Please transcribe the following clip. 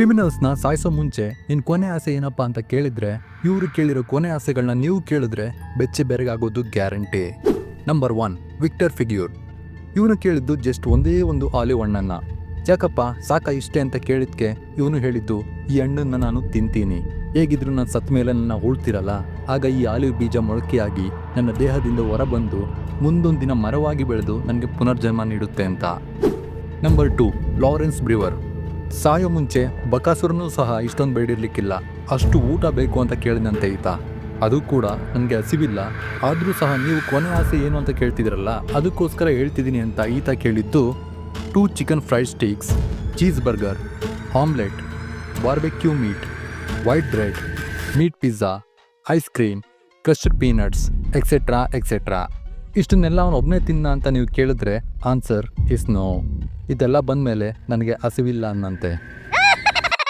ಕ್ರಿಮಿನಲ್ಸ್ನ ಸಾಯಿಸೋ ಮುಂಚೆ ನಿನ್ನ ಕೊನೆ ಆಸೆ ಏನಪ್ಪಾ ಅಂತ ಕೇಳಿದ್ರೆ ಇವರು ಕೇಳಿರೋ ಕೊನೆ ಆಸೆಗಳನ್ನ ನೀವು ಕೇಳಿದ್ರೆ ಬೆಚ್ಚೆ ಬೆರಗಾಗೋದು ಗ್ಯಾರಂಟಿ. Number 1 Victor Figure. ಇವನು ಕೇಳಿದ್ದು ಜಸ್ಟ್ ಒಂದೇ ಒಂದು ಆಲಿವ್ ಹಣ್ಣನ್ನ. ಯಾಕಪ್ಪ ಸಾಕ ಇಷ್ಟೇ ಅಂತ ಕೇಳಿದ್ಕೆ ಇವನು ಹೇಳಿದ್ದು, ಈ ಹಣ್ಣನ್ನು ನಾನು ತಿಂತೀನಿ, ಹೇಗಿದ್ರು ನಾನು ಸತ್ತ ಮೇಲೆ ನನ್ನ ಉಳ್ತಿರಲ್ಲ, ಆಗ ಈ ಆಲಿವ್ ಬೀಜ ಮೊಳಕೆಯಾಗಿ ನನ್ನ ದೇಹದಿಂದ ಹೊರಬಂದು ಮುಂದೊಂದು ದಿನ ಮರವಾಗಿ ಬೆಳೆದು ನನಗೆ ಪುನರ್ಜನ್ಮ ನೀಡುತ್ತೆ ಅಂತ. Number 2 Lawrence Brewer. ಸಾಯೋ ಮುಂಚೆ ಬಕಾಸುರನೂ ಸಹ ಇಷ್ಟೊಂದು ಬೇಡಿರ್ಲಿಕ್ಕಿಲ್ಲ, ಅಷ್ಟು ಊಟ ಬೇಕು ಅಂತ ಕೇಳಿದಂತೆ ಈತ. ಅದು ಕೂಡ ನನಗೆ ಹಸಿವಿಲ್ಲ, ಆದರೂ ಸಹ ನೀವು ಕೊನೆ ಆಸೆ ಏನು ಅಂತ ಕೇಳ್ತಿದ್ರಲ್ಲ, ಅದಕ್ಕೋಸ್ಕರ ಹೇಳ್ತಿದ್ದೀನಿ ಅಂತ ಈತ ಕೇಳಿದ್ದು 2 chicken fried steaks, cheese burger, omelette, barbecue meat, white bread, meat pizza, ice cream, crushed peanuts, etcetera etcetera. ಇಷ್ಟನ್ನೆಲ್ಲ ಅವನು ಒಬ್ಬನೇ ತಿನ್ನ ಅಂತ ನೀವು ಕೇಳಿದ್ರೆ ಆನ್ಸರ್ ಇಸ್ ನೋ. ಇದೆಲ್ಲ ಬಂದಮೇಲೆ ನನಗೆ ಹಸಿವಿಲ್ಲ ಅನ್ನಂತೆ.